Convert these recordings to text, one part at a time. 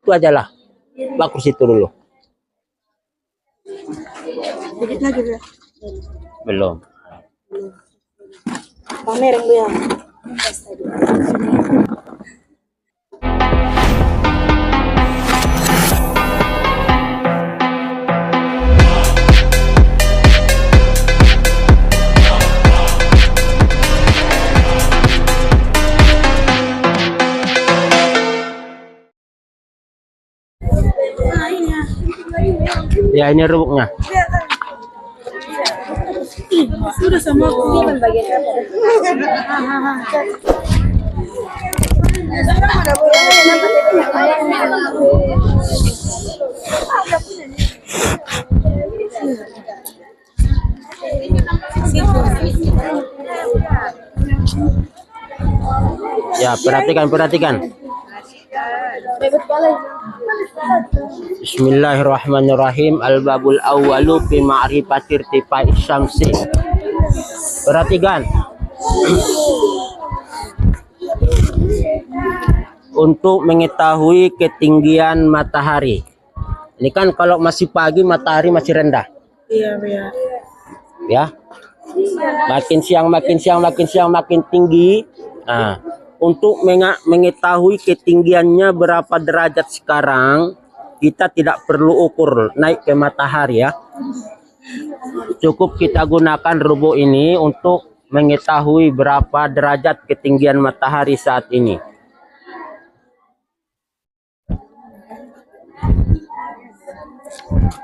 Itu aja lah. Baku situ dulu. Dikit lagi ya. Belum. Pamer yang ya. Ya ini rubuknya. Sudah sama aku. Ya, perhatikan. Bismillahirrahmanirrahim. Al-babul awwalu fi ma'rifati irtifai syamsi. Perhatikan. Untuk mengetahui ketinggian matahari. Ini kan kalau masih pagi matahari masih rendah. Iya. Ya. Makin siang makin tinggi. Nah, untuk mengetahui ketinggiannya berapa derajat sekarang, kita tidak perlu ukur naik ke matahari ya. Cukup kita gunakan rubuk ini untuk mengetahui berapa derajat ketinggian matahari saat ini.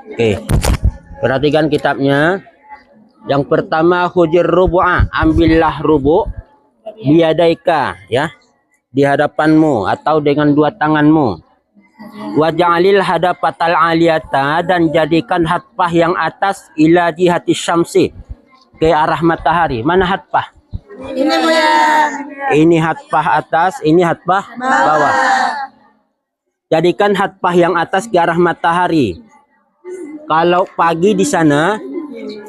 Oke, perhatikan kitabnya. Yang pertama, hujir rubu'ah, ambillah rubuk biadaika ya, di hadapanmu atau dengan dua tanganmu. Waj'alil hadapatal aliyata, dan jadikan hatpah yang atas ila jihati syamsi, ke arah matahari. Mana hatpah? Ini ya. Ini hatpah atas, ini hatpah bawah. Jadikan hatpah yang atas ke arah matahari. Kalau pagi di sana,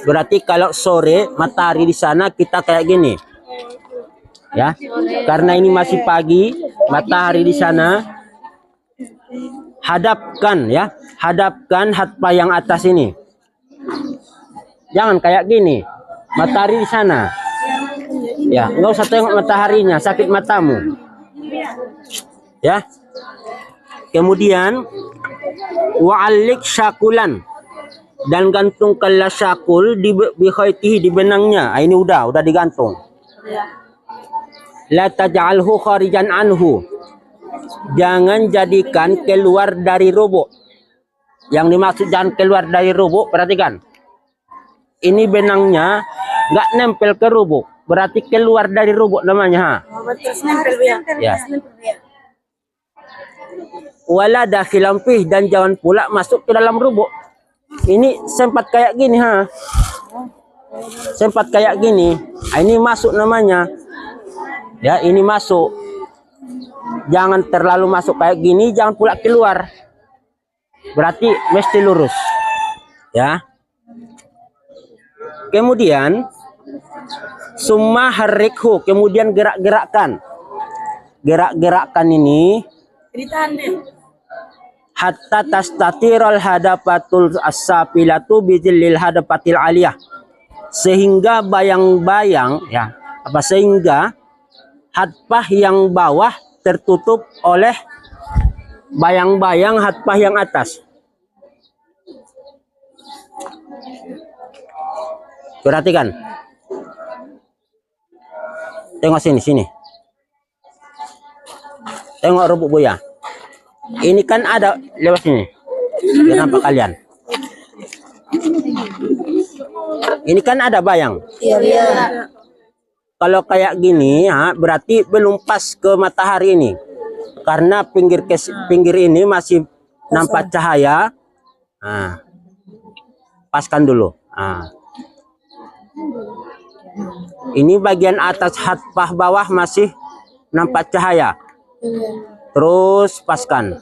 berarti kalau sore matahari di sana kita kayak gini. Ya. Karena ini masih pagi, matahari di sana, hadapkan ya. Hadapkan hatpah yang atas ini. Jangan kayak gini. Matahari di sana. Ya, enggak usah tengok mataharinya, sakit matamu. Ya. Kemudian wa'alik syakulan, dan gantungkanlah syakul di bikhaitihi, di benangnya. Ini udah digantung. La taj'alhu kharijan anhu, jangan jadikan keluar dari rubuk. Yang dimaksud jangan keluar dari rubuk, perhatikan. Ini benangnya nggak nempel ke rubuk, berarti keluar dari rubuk namanya. Ya. Wala dakhilan fih, dan jangan pula masuk ke dalam rubuk. Ini sempat kayak gini sempat kayak gini. Ini masuk namanya. Ya, ini masuk. Jangan terlalu masuk kayak gini, jangan pula keluar. Berarti mesti lurus. Ya. Kemudian summa harrikhu, kemudian gerak-gerakkan. Gerak-gerakkan ini hatta tastatirul hadapatul as-safilatu bizillil hadapatil aliyah, sehingga bayang-bayang ya, sehingga hatpah yang bawah tertutup oleh bayang-bayang hatpah yang atas. Perhatikan. Tengok sini. Tengok rubuk buaya. Ini kan ada lewat sini. Biar nampak kalian. Ini kan ada bayang. Iya. Kalau kayak gini ya, berarti belum pas ke matahari ini. Karena pinggir ini masih nampak cahaya. Nah, paskan dulu. Nah. Ini bagian atas hatpah bawah masih nampak cahaya. Terus paskan.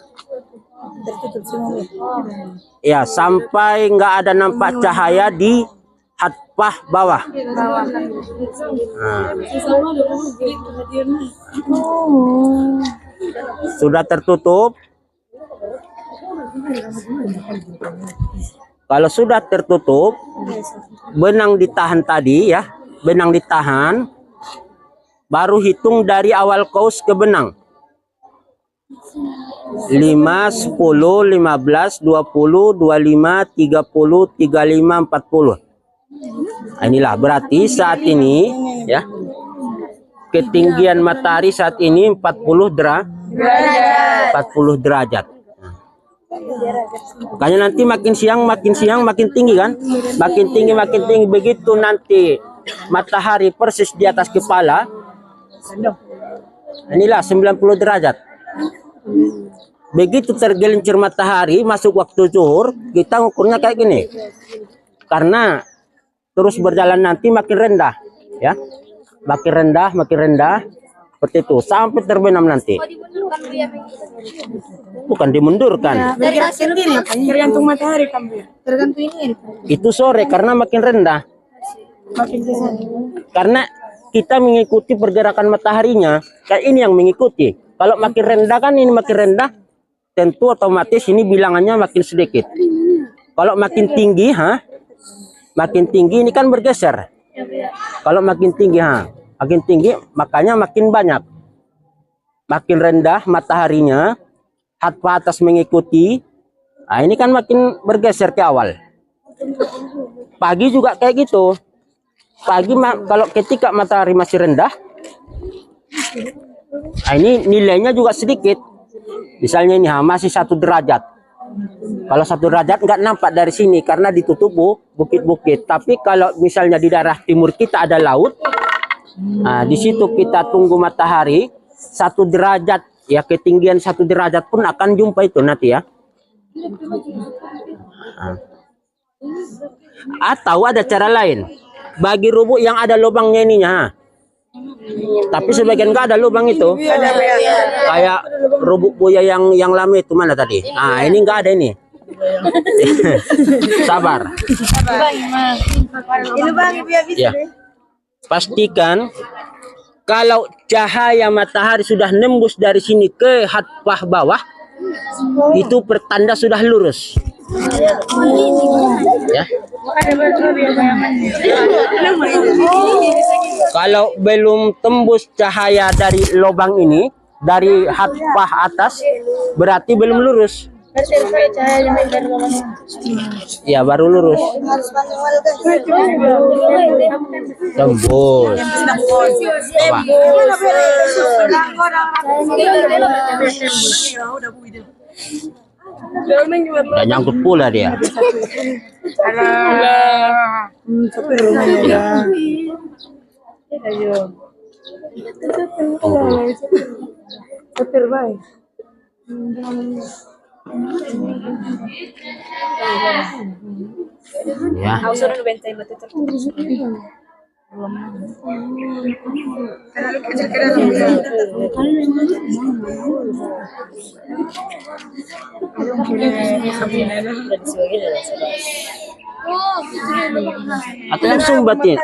Ya, sampai nggak ada nampak cahaya di hatpah bawah. Nah. Sudah tertutup. Kalau sudah tertutup, benang ditahan tadi ya, benang ditahan, baru hitung dari awal kaus ke benang. 5, 10, 15, 20, 25, 30, 35, 40. Nah, inilah berarti saat ini ya, ketinggian matahari saat ini 40 derajat. Makanya nanti makin siang makin tinggi kan? Makin tinggi begitu nanti matahari persis di atas kepala. Inilah 90 derajat. Begitu tergelincir matahari masuk waktu zuhur, kita ukurnya kayak gini. Karena terus berjalan nanti makin rendah ya. Makin rendah seperti itu sampai terbenam nanti. Bukan dimundurkan. Tergantung matahari kan, Bu. Tergantung ini. Itu sore karena makin rendah. Makin ke sana. Karena kita mengikuti pergerakan mataharinya, kayak ini yang mengikuti. Kalau makin rendah kan ini makin rendah, tentu otomatis ini bilangannya makin sedikit. Kalau makin tinggi, makin tinggi ini kan bergeser. Kalau makin tinggi, makin tinggi, makanya makin banyak. Makin rendah mataharinya, hatfa atas mengikuti. Nah, ini kan makin bergeser ke awal. Pagi juga kayak gitu. Pagi kalau ketika matahari masih rendah, nah ini nilainya juga sedikit. Misalnya ini masih 1 derajat. Kalau 1 derajat nggak nampak dari sini karena ditutup bukit-bukit. Tapi kalau misalnya di daerah timur kita ada laut, nah, di situ kita tunggu matahari 1 derajat ya, ketinggian 1 derajat pun akan jumpa itu nanti ya. Nah. Atau ada cara lain, bagi rubuk yang ada lubangnya ininya. Tapi sebagian nggak ada lubang itu. Kayak rubuk buaya yang lama itu mana tadi? Nah, ini nggak ada ini. Sabar. Ya. Pastikan kalau cahaya matahari sudah nembus dari sini ke hatfah bawah, itu pertanda sudah lurus. Ya. Kalau belum tembus cahaya dari lubang ini, dari hatfah atas, berarti belum lurus. Ya, baru lurus. Tembus. Udah nyangkut pula dia. Ya. Atau yang sumbat ini?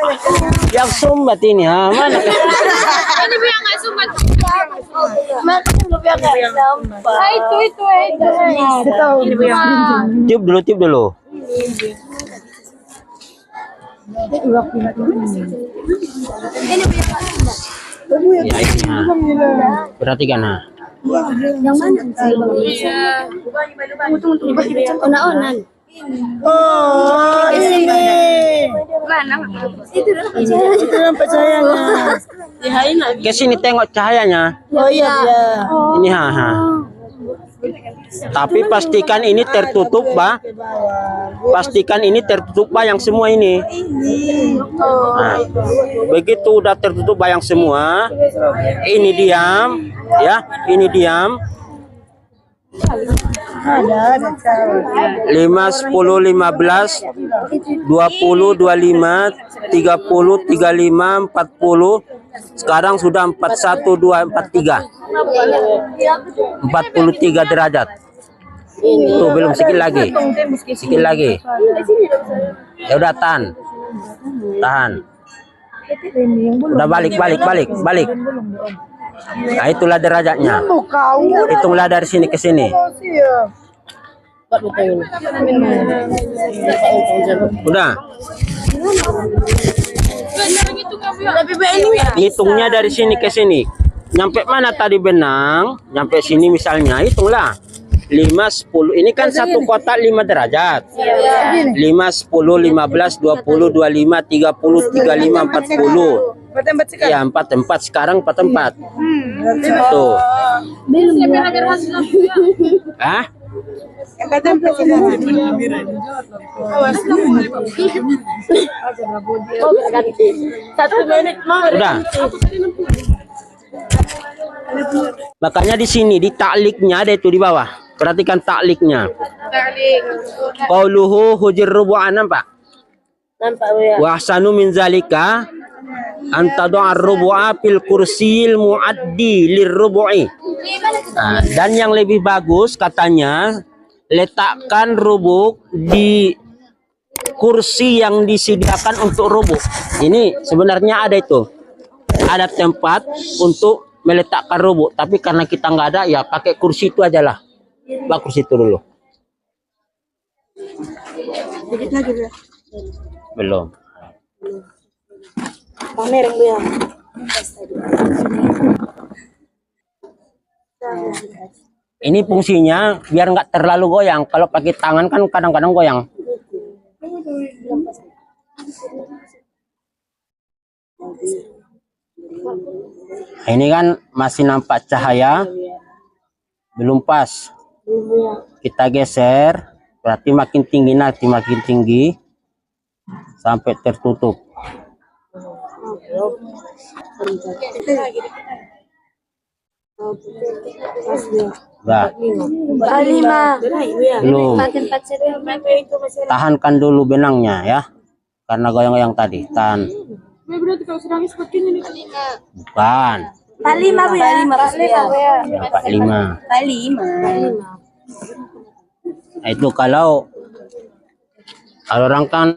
Yang sumbat ini, mana? Ini biar nggak sumbat. Makanya lu biar nggak sampah. Itu. Tiup dulu. Ya, ini, perhatikan Yang mana? Tunggu. Onan. Oh, ini. Mana? Itu nampak cahayanya. ke sini tengok cahayanya. Oh iya. Ini Tapi pastikan ini tertutup, Pak. Pastikan ini tertutup bayang semua ini. Nah, begitu udah tertutup bayang semua, ini diam, ya, ini diam. 5, 10, 15, 20, 25, 30, 35, 40. Sekarang sudah 41, 2, 43. 43 derajat. Tuh belum, sedikit lagi. Sedikit lagi. Ya udah, tahan. Udah balik. Nah, itulah derajatnya. Hitunglah dari sini ke sini. Udah. Hitungnya dari sini ke sini. Nyampe mana tadi benang? Nyampe sini misalnya, hitunglah. 5, 10. Ini kan satu kotak 5 derajat. 5, 10, 15, 20, 25, 30, 35, 40. Ya, 44. Sekarang 44. Tuh. Hah? Udah. Makanya di sini di takliknya ada itu di bawah. Perhatikan takliknya. Qauluhu hujir rubu'an, nampak? Nampak ya. Wa ahsanu min zalika antadu ar-rubu'a fil kursil muaddi lirrubu'i. Nah, dan yang lebih bagus katanya letakkan rubuk di kursi yang disediakan untuk rubuk. Ini sebenarnya ada itu. Ada tempat untuk meletakkan rubuk, tapi karena kita nggak ada ya pakai kursi itu aja lah. Bawa kursi itu dulu. Dikit lagi ya. Belum. Pamer yang ya. Ini fungsinya biar nggak terlalu goyang. Kalau pakai tangan kan kadang-kadang goyang. Ini kan masih nampak cahaya, belum pas. Kita geser, berarti makin tinggi nanti makin tinggi sampai tertutup. Nah, belum. Tahankan dulu benangnya ya, karena goyang-goyang tadi. Tahan. Bukan. 45 ya. 45 Ya, 45. 45. Nah, itu kalau orang kan